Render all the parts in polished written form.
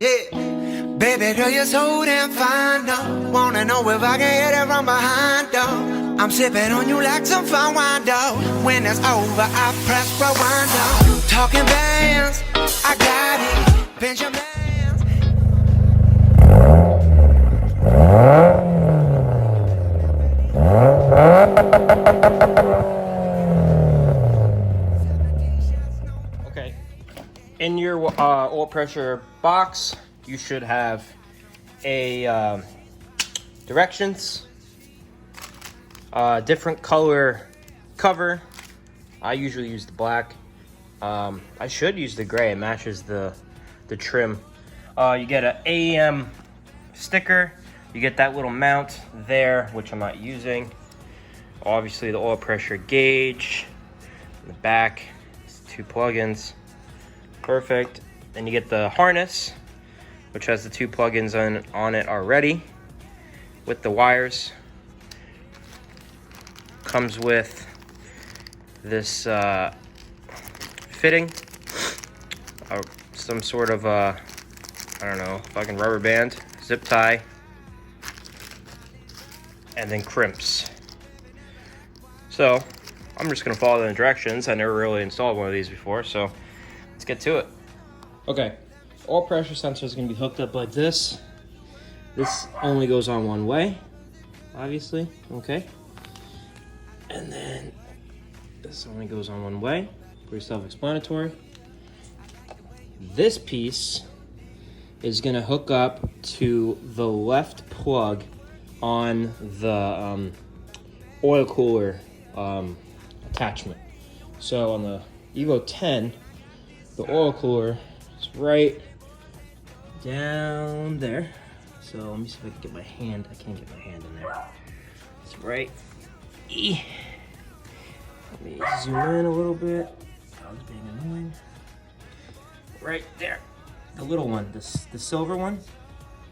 Yeah, baby girl, you're so damn fine, though. Wanna know if I can hit it from behind, though. I'm sipping on you like some fine wine, though. When it's over, I press rewind, though. Talking bands, I got it. Benjamin. Okay, in your oil pressure box, you should have a directions, different color cover. I usually use the black. I should use the gray. It matches the trim. You get an AEM sticker. You get that little mount there, which I'm not using. Obviously, the oil pressure gauge in the back. Two plugins. Perfect. Then you get the harness, which has the two plugins on it already with the wires. Comes with this fitting, some sort of I don't know, fucking rubber band, zip tie, and then crimps. So I'm just gonna follow the directions. I never really installed one of these before, so let's get to it. Okay, oil pressure sensor is gonna be hooked up like this. This only goes on one way, obviously, okay? And then this only goes on one way, pretty self-explanatory. This piece is gonna hook up to the left plug on the oil cooler attachment. So on the Evo 10, the oil cooler is right down there. So let me see if I can get my hand. I can't get my hand in there. It's right. Let me zoom in a little bit. Dog's being annoying. Right there. The little one, the silver one.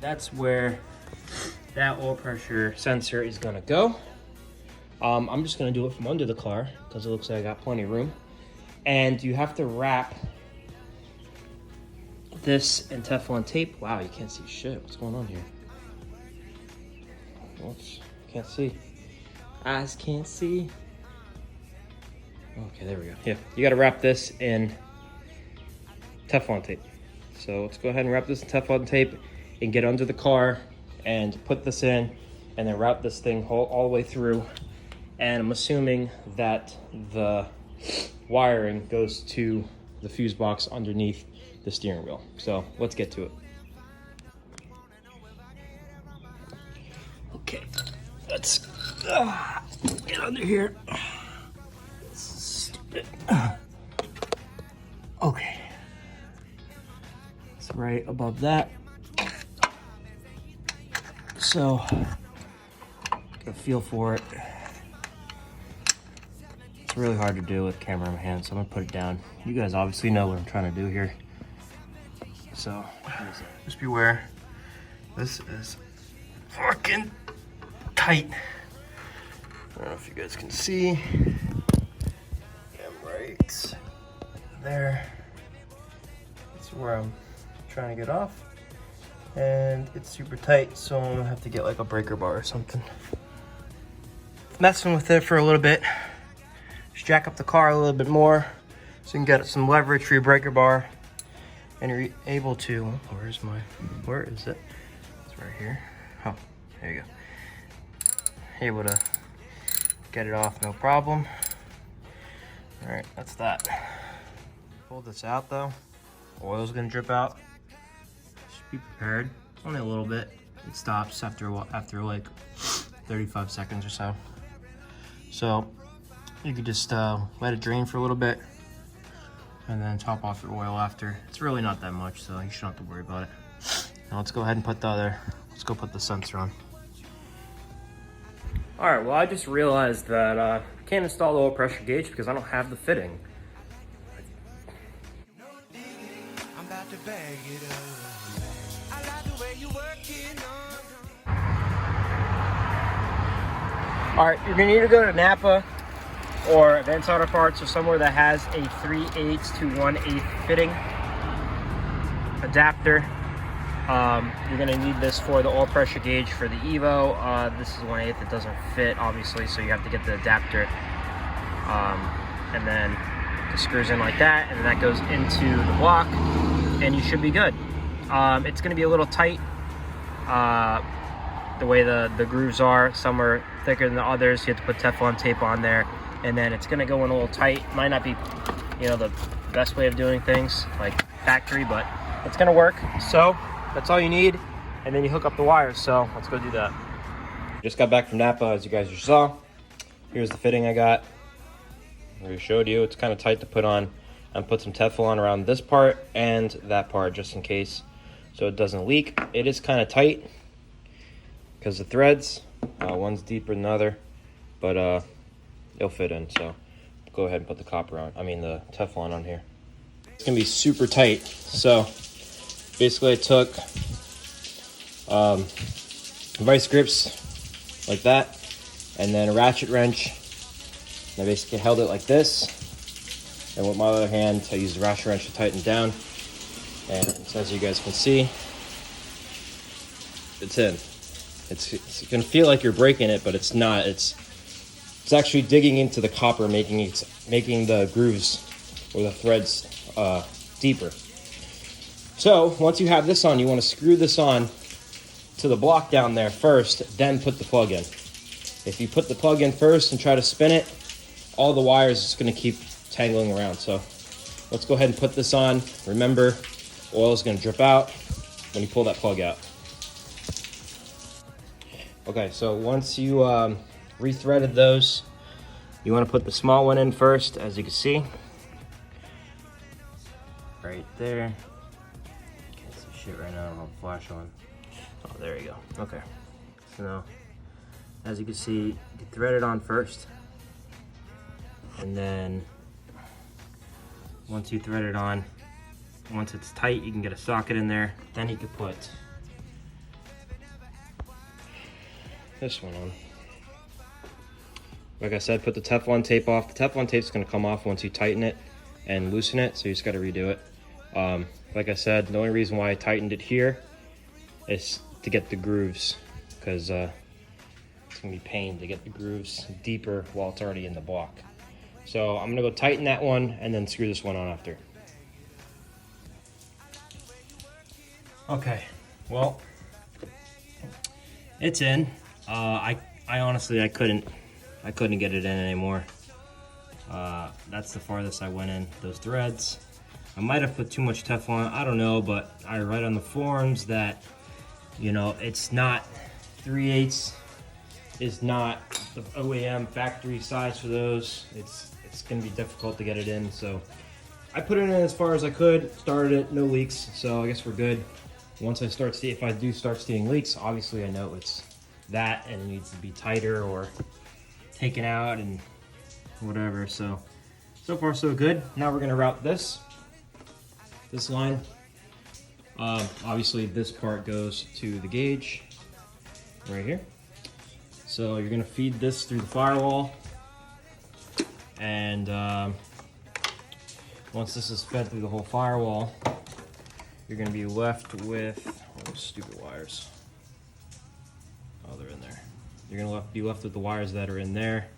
That's where that oil pressure sensor is gonna go. I'm just gonna do it from under the car because it looks like I got plenty of room. And you have to wrap this in Teflon tape. Wow, you can't see shit. What's going on here? Oops, can't see. Eyes can't see. Okay, there we go. Yeah, you gotta wrap this in Teflon tape. So let's go ahead and wrap this in Teflon tape and get under the car and put this in and then wrap this thing all the way through. And I'm assuming that the wiring goes to the fuse box underneath the steering wheel. So let's get to it. Okay, let's get under here. Stupid. Okay, it's right above that. So get a feel for it. It's really hard to do with camera in my hand, so I'm gonna put it down. You guys obviously know what I'm trying to do here. So just beware. This is fucking tight. I don't know if you guys can see. I'm right there. That's where I'm trying to get off. And it's super tight, so I'm gonna have to get like a breaker bar or something. Messing with it for a little bit. Just jack up the car a little bit more so you can get some leverage for your breaker bar. And you're able to, where is it? It's right here. Oh, there you go. Able to get it off, no problem. All right, that's that. Pull this out though. Oil's gonna drip out. Just be prepared. Only a little bit. It stops after like 35 seconds or so. So you could just let it drain for a little bit and then top off your oil after. It's really not that much, so you shouldn't have to worry about it. Now let's go ahead and put let's go put the sensor on. All right, well, I just realized that I can't install the oil pressure gauge because I don't have the fitting. All right, you're gonna either go to Napa or Advanced Auto Parts or somewhere that has a 3/8 to 1/8 fitting adapter. You're gonna need this for the oil pressure gauge for the Evo. This is 1/8, it doesn't fit obviously, so you have to get the adapter. And then it screws in like that, and then that goes into the block, and you should be good. It's gonna be a little tight, the way the grooves are. Some are thicker than the others. You have to put Teflon tape on there, and then it's gonna go in a little tight. Might not be, you know, the best way of doing things like factory, but it's gonna work. So that's all you need, and then you hook up the wires. So let's go do that. Just got back from Napa, as you guys just saw. Here's the fitting I got. I already showed you. It's kind of tight to put on. And put some Teflon around this part and that part just in case, so it doesn't leak. It is kind of tight because the threads, one's deeper than the other, but it'll fit in. So go ahead and put the copper on. I mean the Teflon on here. It's gonna be super tight. So basically, I took vice grips like that, and then a ratchet wrench. And I basically held it like this. And with my other hand, I used the ratchet wrench to tighten down. And so as you guys can see, it's in. It's gonna feel like you're breaking it, but it's not. It's actually digging into the copper, making the grooves or the threads deeper. So once you have this on, you want to screw this on to the block down there first, then put the plug in. If you put the plug in first and try to spin it, all the wires is going to keep tangling around. So let's go ahead and put this on. Remember, oil is going to drip out when you pull that plug out. Okay, so once you re-threaded those, you want to put the small one in first, as you can see. Right there. Can't see shit right now, I'll flash on. Oh, there you go. Okay. So now, as you can see, you thread it on first. And then once you thread it on, once it's tight, you can get a socket in there. Then you can put this one on. Like I said, put the Teflon tape off. The Teflon tape is going to come off once you tighten it and loosen it, so you just got to redo it. Like I said, the only reason why I tightened it here is to get the grooves, because it's going to be pain to get the grooves deeper while it's already in the block. So I'm gonna go tighten that one and then screw this one on after. Okay, well, it's in. I honestly, I couldn't get it in anymore. That's the farthest I went in. Those threads. I might have put too much Teflon, I don't know, but I read on the forums that, you know, it's not 3/8 is not the AEM factory size for those. It's gonna be difficult to get it in, so I put it in as far as I could, started it, no leaks, so I guess we're good. Once I start seeing, if I do start seeing leaks, obviously I know it's that and it needs to be tighter or taken out and whatever. So far so good. Now we're gonna route this line. Obviously this part goes to the gauge right here. So you're gonna feed this through the firewall, and once this is fed through the whole firewall, you're gonna be left with, oh, those stupid wires. Oh, they're in there. You're gonna be left with the wires that are in there,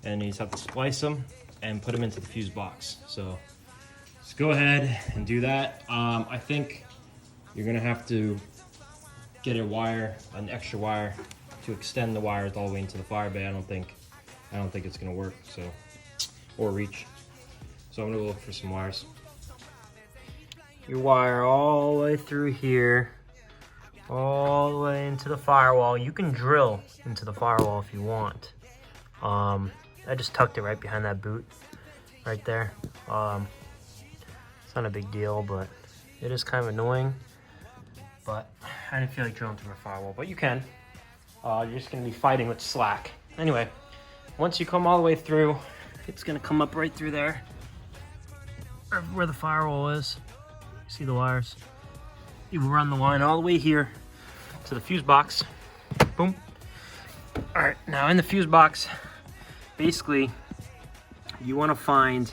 and you just have to splice them and put them into the fuse box. So just go ahead and do that. I think you're gonna have to get an extra wire to extend the wires all the way into the fire bay. I don't think it's gonna work, so, or reach. So I'm gonna go look for some wires. You wire all the way through here, all the way into the firewall. You can drill into the firewall if you want. I just tucked it right behind that boot, right there. It's not a big deal, but it is kind of annoying. But I didn't feel like drilling through a firewall, but you can. You're just gonna be fighting with slack. Anyway, once you come all the way through, it's gonna come up right through there, where the firewall is. See the wires? You run the line all the way here to the fuse box. Boom. All right, now in the fuse box, basically, you wanna find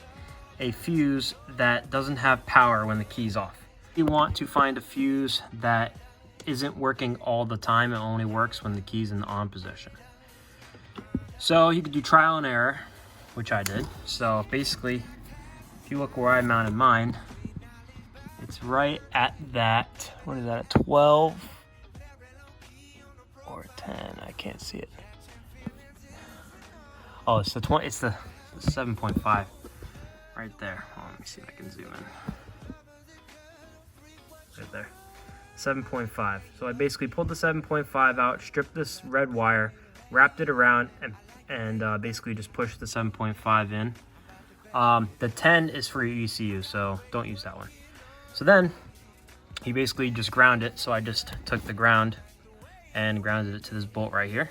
a fuse that doesn't have power when the key's off. You want to find a fuse that isn't working all the time. It only works when the key's in the on position. So you could do trial and error, which I did. So basically, if you look where I mounted mine, it's right at that, what is that, at 12 or 10? I can't see it. Oh, it's the 20, it's the 7.5 right there. Oh, let me see if I can zoom in. Right there, 7.5. So I basically pulled the 7.5 out, stripped this red wire, wrapped it around, and basically just pushed the 7.5 in. The 10 is for your ECU, so don't use that one. So then you basically just ground it. So I just took the ground and grounded it to this bolt right here.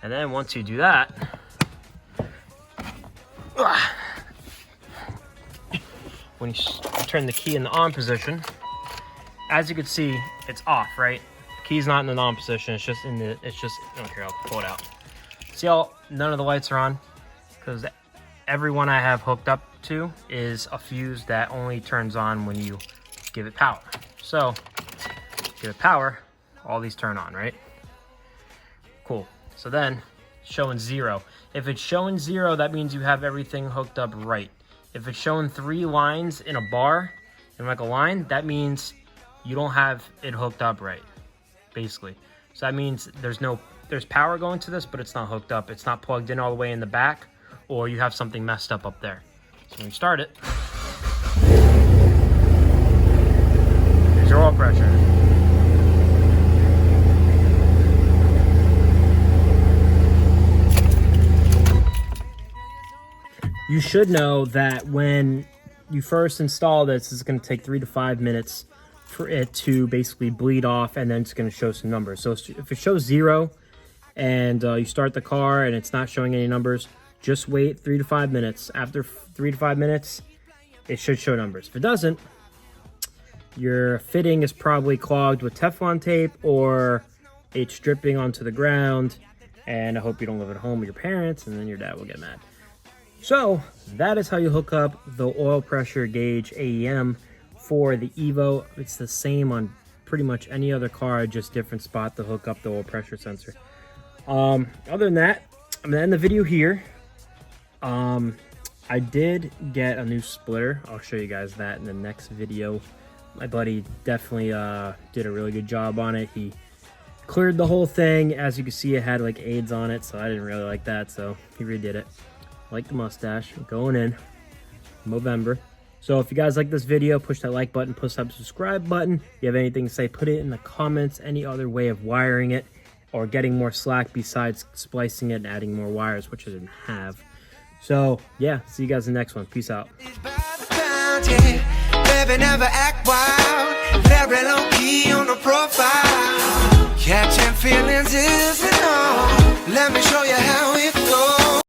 And then once you do that, when you turn the key in the on position, as you can see, it's off, right? The key's not in the on position, it's just in the, I don't care, I'll pull it out. See how none of the lights are on? Because every one I have hooked up to is a fuse that only turns on when you give it power. So, give it power, all these turn on, right? Cool. So then, showing 0. If it's showing 0, that means you have everything hooked up right. If it's showing 3 lines in a bar, in like a line, that means you don't have it hooked up right, basically. So that means there's power going to this, but it's not hooked up. It's not plugged in all the way in the back, or you have something messed up there. So when you start it, there's your oil pressure. You should know that when you first install this, it's going to take 3 to 5 minutes for it to basically bleed off, and then it's going to show some numbers. So if it shows 0 and you start the car and it's not showing any numbers, just wait 3 to 5 minutes. After 3 to 5 minutes, it should show numbers. If it doesn't, your fitting is probably clogged with Teflon tape, or it's dripping onto the ground, and I hope you don't live at home with your parents, and then your dad will get mad. So that is how you hook up the oil pressure gauge AEM for the Evo. It's the same on pretty much any other car, just different spot to hook up the oil pressure sensor. Other than that, I'm gonna end the video here. I did get a new splitter. I'll show you guys that in the next video. My buddy definitely did a really good job on it. He cleared the whole thing. As you can see, it had like AIDS on it, so I didn't really like that, so he redid it. Like the mustache going in November. So if you guys like this video, push that like button, push that subscribe button. If you have anything to say, put it in the comments. Any other way of wiring it or getting more slack besides splicing it and adding more wires, which I didn't have. So yeah, see you guys in the next one. Peace out. Baby, never act wild, very low key on the profile.